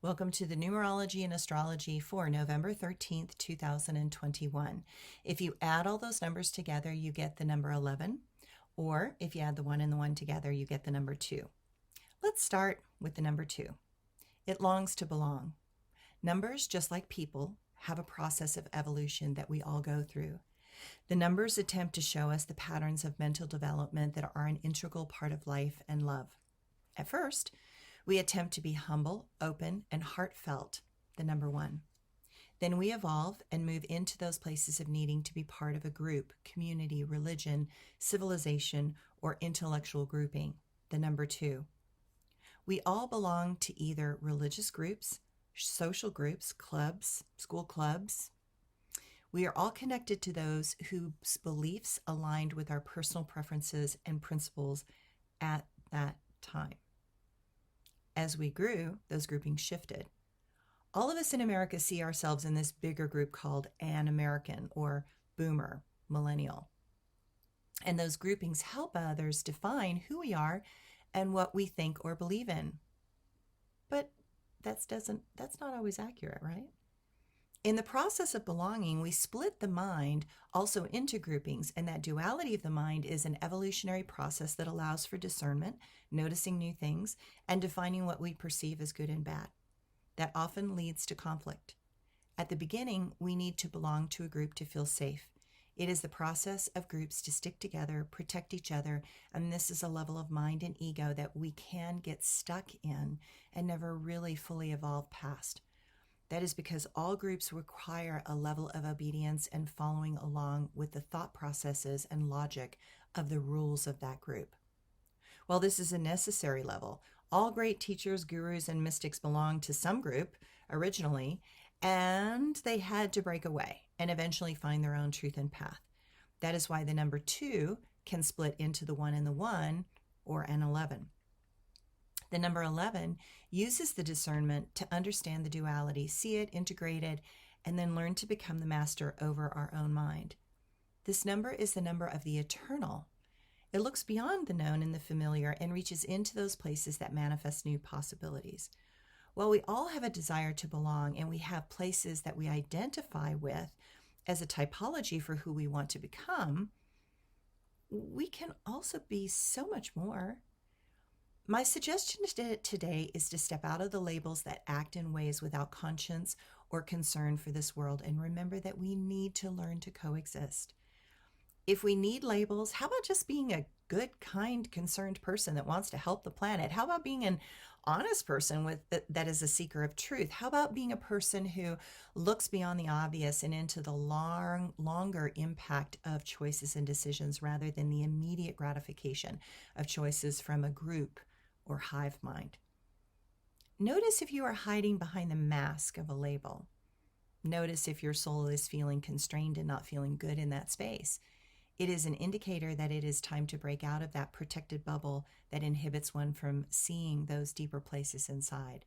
Welcome to the Numerology and Astrology for November 13th, 2021. If you add all those numbers together, you get the number 11, or if you add the 1 and the 1 together, you get the number 2. Let's start with the number 2. It longs to belong. Numbers, just like people, have a process of evolution that we all go through. The numbers attempt to show us the patterns of mental development that are an integral part of life and love. At first, we attempt to be humble, open, and heartfelt, the number 1. Then we evolve and move into those places of needing to be part of a group, community, religion, civilization, or intellectual grouping, the number 2. We all belong to either religious groups, social groups, clubs, school clubs. We are all connected to those whose beliefs aligned with our personal preferences and principles at that time. As we grew, those groupings shifted. All of us in America see ourselves in this bigger group called an American or boomer, millennial. And those groupings help others define who we are and what we think or believe in. But that's not always accurate, right? In the process of belonging, we split the mind also into groupings, and that duality of the mind is an evolutionary process that allows for discernment, noticing new things, and defining what we perceive as good and bad. That often leads to conflict. At the beginning, we need to belong to a group to feel safe. It is the process of groups to stick together, protect each other, and this is a level of mind and ego that we can get stuck in and never really fully evolve past. That is because all groups require a level of obedience and following along with the thought processes and logic of the rules of that group. While this is a necessary level, all great teachers, gurus, and mystics belonged to some group originally, and they had to break away and eventually find their own truth and path. That is why the number 2 can split into the 1 and the 1 or an 11. The number 11 uses the discernment to understand the duality, see it, integrate it, and then learn to become the master over our own mind. This number is the number of the eternal. It looks beyond the known and the familiar and reaches into those places that manifest new possibilities. While we all have a desire to belong and we have places that we identify with as a typology for who we want to become, we can also be so much more. My suggestion today is to step out of the labels that act in ways without conscience or concern for this world and remember that we need to learn to coexist. If we need labels, how about just being a good, kind, concerned person that wants to help the planet? How about being an honest person that is a seeker of truth? How about being a person who looks beyond the obvious and into the longer impact of choices and decisions rather than the immediate gratification of choices from a group or hive mind? Notice if you are hiding behind the mask of a label. Notice if your soul is feeling constrained and not feeling good in that space. It is an indicator that it is time to break out of that protected bubble that inhibits one from seeing those deeper places inside.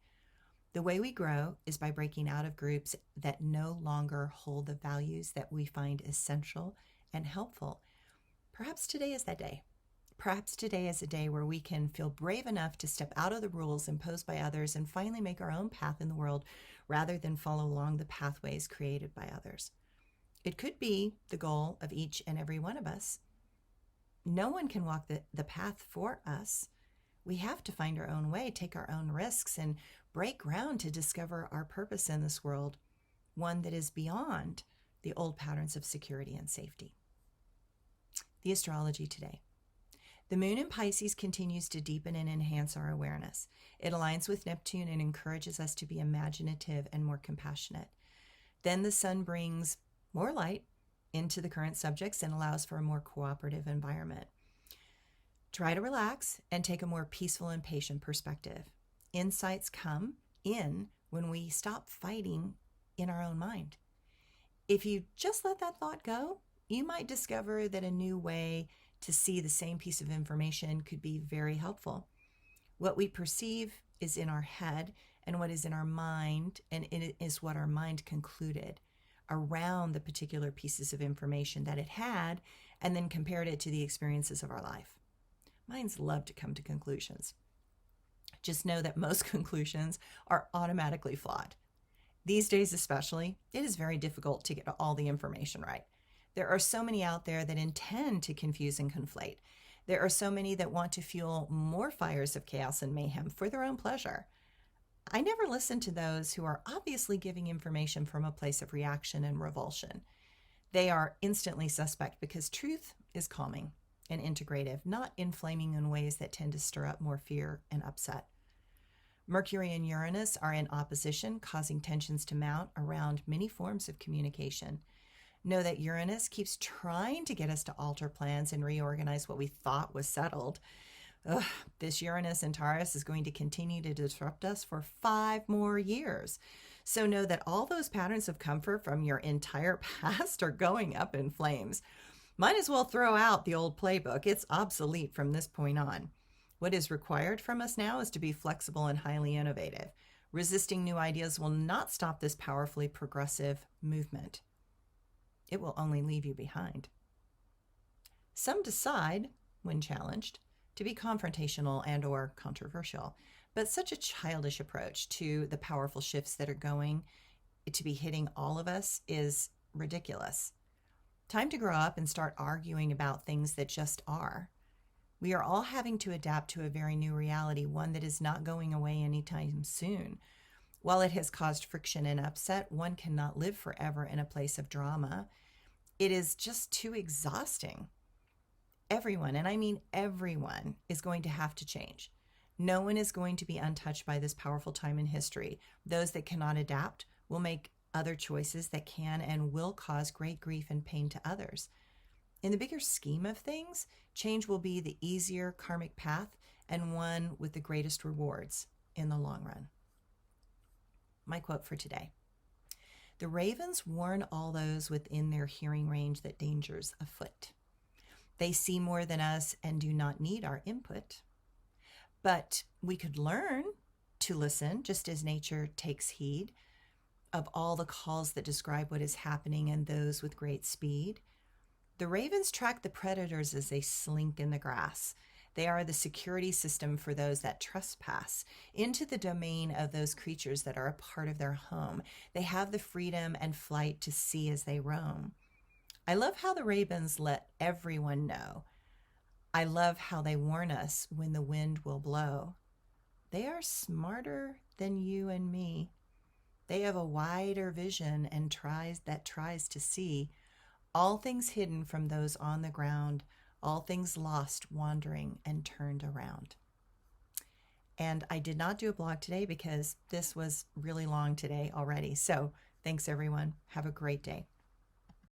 The way we grow is by breaking out of groups that no longer hold the values that we find essential and helpful. Perhaps today is that day. Perhaps today is a day where we can feel brave enough to step out of the rules imposed by others and finally make our own path in the world rather than follow along the pathways created by others. It could be the goal of each and every one of us. No one can walk the path for us. We have to find our own way, take our own risks, and break ground to discover our purpose in this world, one that is beyond the old patterns of security and safety. The astrology today. The moon in Pisces continues to deepen and enhance our awareness. It aligns with Neptune and encourages us to be imaginative and more compassionate. Then the sun brings more light into the current subjects and allows for a more cooperative environment. Try to relax and take a more peaceful and patient perspective. Insights come in when we stop fighting in our own mind. If you just let that thought go, you might discover that a new way to see the same piece of information could be very helpful. What we perceive is in our head, and what is in our mind, and it is what our mind concluded around the particular pieces of information that it had, and then compared it to the experiences of our life. Minds love to come to conclusions. Just know that most conclusions are automatically flawed. These days especially, it is very difficult to get all the information right. There are so many out there that intend to confuse and conflate. There are so many that want to fuel more fires of chaos and mayhem for their own pleasure. I never listen to those who are obviously giving information from a place of reaction and revulsion. They are instantly suspect because truth is calming and integrative, not inflaming in ways that tend to stir up more fear and upset. Mercury and Uranus are in opposition, causing tensions to mount around many forms of communication. Know that Uranus keeps trying to get us to alter plans and reorganize what we thought was settled. Ugh, this Uranus in Taurus is going to continue to disrupt us for 5 more years. So know that all those patterns of comfort from your entire past are going up in flames. Might as well throw out the old playbook. It's obsolete from this point on. What is required from us now is to be flexible and highly innovative. Resisting new ideas will not stop this powerfully progressive movement. It will only leave you behind. Some decide, when challenged, to be confrontational and or controversial, but such a childish approach to the powerful shifts that are going to be hitting all of us is ridiculous. Time to grow up and start arguing about things that just are. We are all having to adapt to a very new reality, one that is not going away anytime soon. While it has caused friction and upset, one cannot live forever in a place of drama. It is just too exhausting. Everyone, and I mean everyone, is going to have to change. No one is going to be untouched by this powerful time in history. Those that cannot adapt will make other choices that can and will cause great grief and pain to others. In the bigger scheme of things, change will be the easier karmic path and one with the greatest rewards in the long run. My quote for today: "The ravens warn all those within their hearing range that danger's afoot. They see more than us and do not need our input. But we could learn to listen just as nature takes heed of all the calls that describe what is happening and those with great speed. The ravens track the predators as they slink in the grass. They are the security system for those that trespass into the domain of those creatures that are a part of their home. They have the freedom and flight to see as they roam. I love how the ravens let everyone know. I love how they warn us when the wind will blow. They are smarter than you and me. They have a wider vision and tries to see all things hidden from those on the ground, all things lost, wandering, and turned around." And I did not do a blog today because this was really long today already. So thanks, everyone. Have a great day.